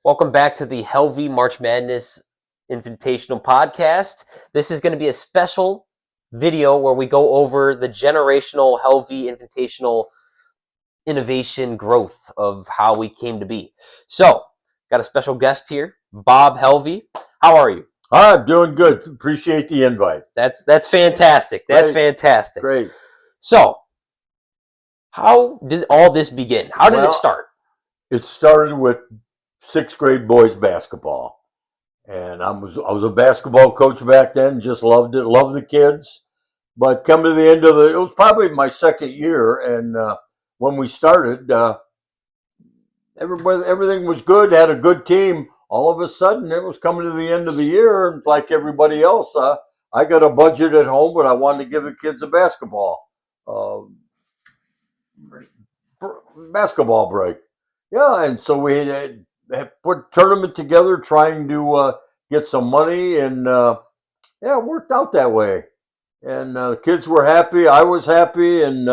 Welcome back to the Helvey March Madness Invitational Podcast. This is going to be a special video where we go over the generational Helvey Invitational innovation growth of how we came to be. So, got a special guest here, Bob Helvey. How are you? I'm doing good. Appreciate the invite. That's fantastic. That's fantastic. Great. So, how did all this begin? How did it start? It started with sixth grade boys basketball, and I was a basketball coach back then. Just loved it, loved the kids. But come to the end of it was probably my second year, and when we started, everything was good. Had a good team. All of a sudden, it was coming to the end of the year, and like everybody else, I got a budget at home, but I wanted to give the kids a basketball break. Yeah, and so we had put a tournament together, trying to get some money, and it worked out that way. And the kids were happy, I was happy, and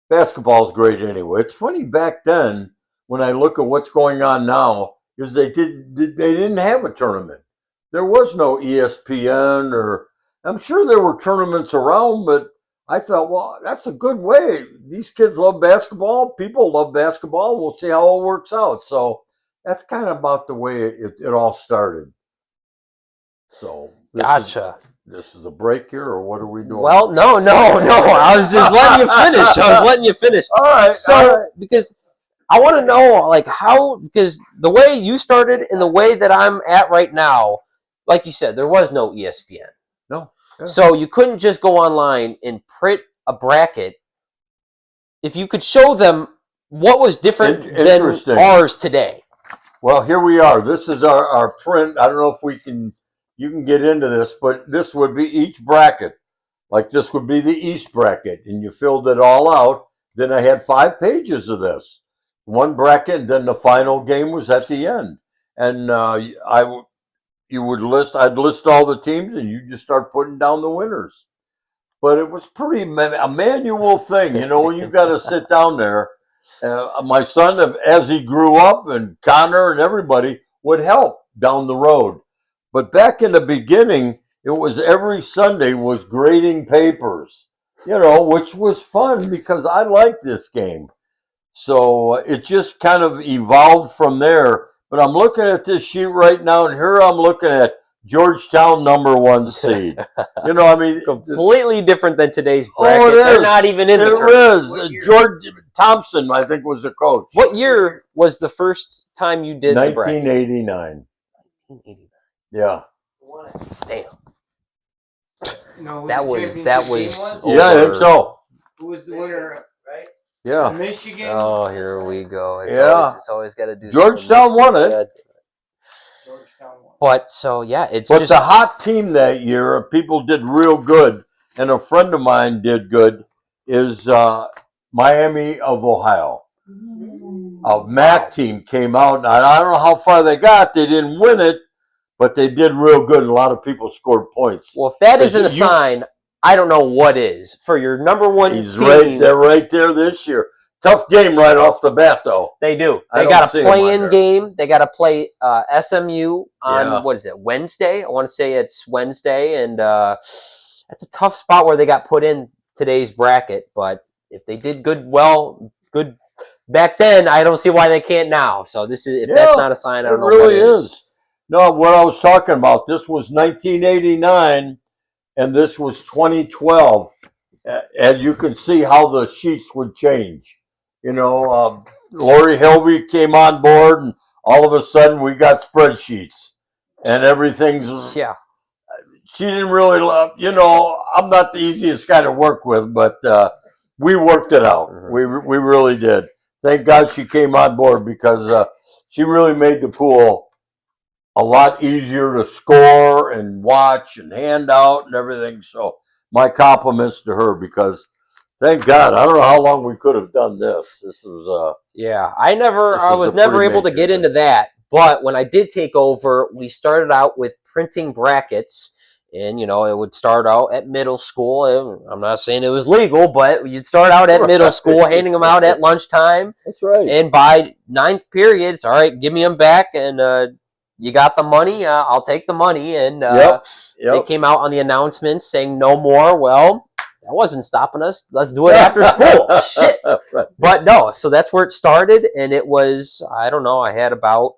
basketball's great anyway. It's funny back then when I look at what's going on now, is they didn't have a tournament. There was no ESPN, or I'm sure there were tournaments around, but I thought, well, that's a good way. These kids love basketball. People love basketball. We'll see how it works out. So that's kind of about the way it all started. So Gotcha. This is a break here, or what are we doing? Well, no. I was just letting you finish. All right. So, because I want to know, like, how, because the way you started and the way that I'm at right now, like you said, there was no ESPN. No. Yeah. So you couldn't just go online and print a bracket. If you could show them what was different than ours today. Well, here we are. This is our print. I don't know if you can get into this, but this would be each bracket. Like this would be the East bracket, and you filled it all out. Then I had 5 pages of this. One bracket, and then the final game was at the end. And I'd list all the teams, and you just start putting down the winners. But it was pretty a manual thing, when you got to sit down there. My son, as he grew up, and Connor and everybody would help down the road. But back in the beginning, it was every Sunday was grading papers, which was fun because I liked this game. So it just kind of evolved from there. But I'm looking at this sheet right now, and here I'm looking at Georgetown #1 seed. Completely different than today's bracket. Oh, it is. They're not even in the tournament. It is. George Thompson, I think, was the coach. What year was the first time you did 1989. 1989. Yeah. Damn. No, that was. Yeah, I think so. Who was the winner? Right? Yeah. Michigan. Oh, here we go. It's always got to do. Georgetown won it. But so it's. But the hot team that year, people did real good, and a friend of mine did good. Is Miami of Ohio. A MAC team came out, and I don't know how far they got. They didn't win it, but they did real good. And a lot of people scored points. Well, if that isn't a sign, I don't know what is for your #1 He's team. right there this year. Tough game right off the bat, though. They do. They got a play-in game. They got to play SMU on, what is it, Wednesday? I want to say it's Wednesday, and that's a tough spot where they got put in today's bracket. But if they did good back then, I don't see why they can't now. So that's not a sign. I don't know. It really is. No, what I was talking about, this was 1989, and this was 2012. And you can see how the sheets would change. Lori Helvey came on board, and all of a sudden we got spreadsheets, and everything's. Yeah. She didn't really love, I'm not the easiest guy to work with, but we worked it out. Mm-hmm. We really did. Thank God she came on board, because she really made the pool a lot easier to score and watch and hand out and everything. So my compliments to her, because thank God, I don't know how long we could have done this. This was I was never able to get into that. But when I did take over, we started out with printing brackets, And, it would start out at middle school. I'm not saying it was legal, but you'd start out at middle school, handing them out at lunchtime. That's right. And by ninth period, it's all right, give me them back. And you got the money, I'll take the money. And they came out on the announcements saying no more. Well, that wasn't stopping us. Let's do it after school. Shit. Right. But no, so that's where it started. And it was, I don't know, I had about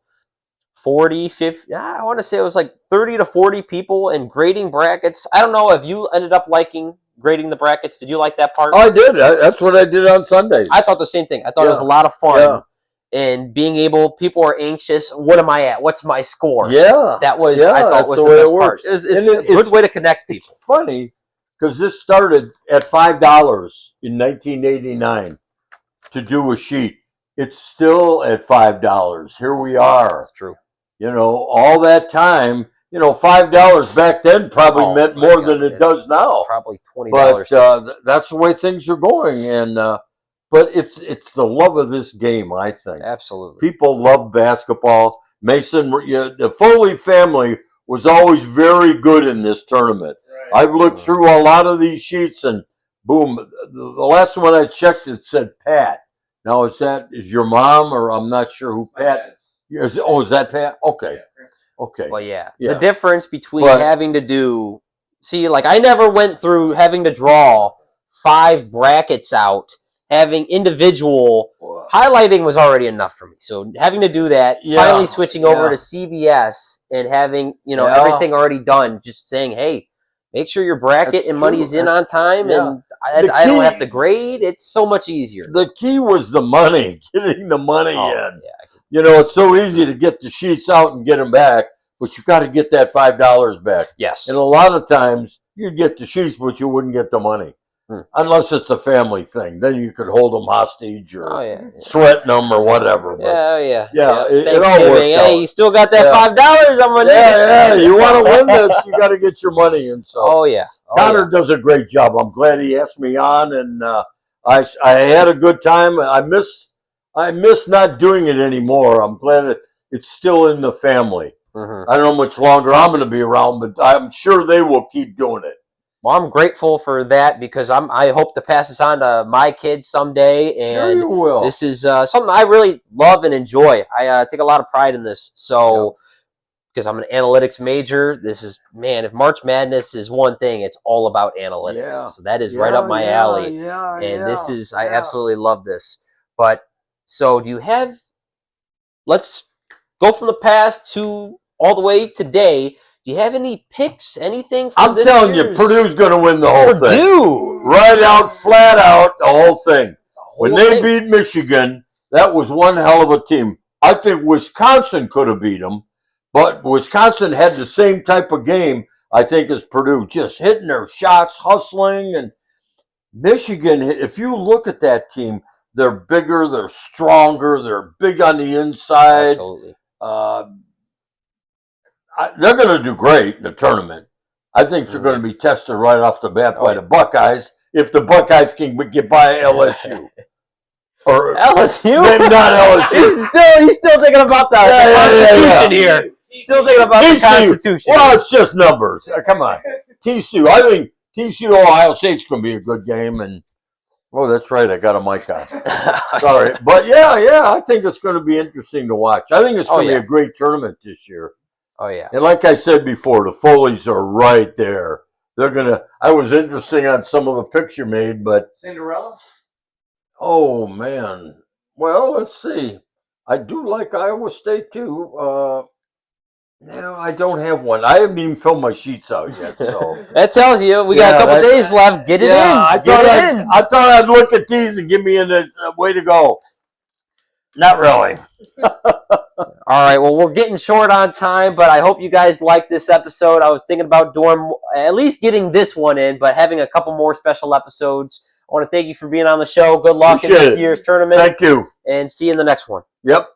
40, 50, I want to say it was like 30 to 40 people in grading brackets. I don't know if you ended up liking grading the brackets. Did you like that part? Oh, I did. That's what I did on Sundays. I thought the same thing. I thought it was a lot of fun. Yeah. And being able, people are anxious. What am I at? What's my score? Yeah. That was, I thought was the best part. It's a good way to connect people. It's funny because this started at $5 in 1989 to do a sheet. It's still at $5. Here we are. That's true. All that time, $5 back then probably meant more than it does now. Probably $20. But that's the way things are going. And but it's the love of this game, I think. Absolutely. People love basketball. Mason, the Foley family was always very good in this tournament. Right. I've looked through a lot of these sheets, and boom, the last one I checked, it said Pat. Now, is your mom, or I'm not sure who Pat is? Oh, is that Pat? Okay. Okay. Well, yeah. The difference between having to do, I never went through having to draw 5 brackets out, having individual, highlighting was already enough for me. So having to do that, finally switching over to CBS and having, everything already done, just saying, hey, make sure your bracket and money's in on time, and I don't have to grade. It's so much easier. The key was the money, getting the money in. Yeah. It's so easy to get the sheets out and get them back, but you got to get that $5 back. Yes. And a lot of times you'd get the sheets, but you wouldn't get the money. Unless it's a family thing. Then you could hold them hostage or threaten them or whatever. But Yeah. It all worked out. Hey, you still got that $5 I'm going to Yeah, you want to win this, you got to get your money in. So Connor does a great job. I'm glad he asked me on, and I had a good time. I miss not doing it anymore. I'm glad that it's still in the family. Mm-hmm. I don't know how much longer I'm going to be around, but I'm sure they will keep doing it. Well, I'm grateful for that because I hope to pass this on to my kids someday. And sure you will. This is something I really love and enjoy. I take a lot of pride in this. So, because I'm an analytics major, this is, if March Madness is one thing, it's all about analytics. Yeah. So that is right up my alley. This is, I absolutely love this. But, so let's go from the past to all the way today. Do you have any picks, anything? I'm telling you, Purdue's going to win the whole thing. Purdue! Right out, flat out, the whole thing. When they beat Michigan, that was one hell of a team. I think Wisconsin could have beat them, but Wisconsin had the same type of game, I think, as Purdue, just hitting their shots, hustling. And Michigan, if you look at that team, they're bigger, they're stronger, they're big on the inside. Absolutely. They're going to do great in the tournament. I think they're going to be tested right off the bat by the Buckeyes, if the Buckeyes can get by LSU. Or LSU? Maybe not LSU. He's still thinking about the Constitution here. Still thinking about the Constitution. Well, it's just numbers. Come on. TCU. I think TCU Ohio State's going to be a good game. And that's right. I got a mic on. Sorry. But, I think it's going to be interesting to watch. I think it's going to be a great tournament this year. Oh, yeah. And like I said before, the Foleys are right there. They're going to – I was interesting on some of the picks you made, but – Cinderella? Oh, man. Well, let's see. I do like Iowa State, too. No, I don't have one. I haven't even filled my sheets out yet. So that tells you we got a couple days left. Get it in. I thought I'd look at these and give me a way to go. Not really. All right. Well, we're getting short on time, but I hope you guys liked this episode. I was thinking about doing at least getting this one in, but having a couple more special episodes. I want to thank you for being on the show. Good luck in this year's tournament. Thank you. And see you in the next one. Yep.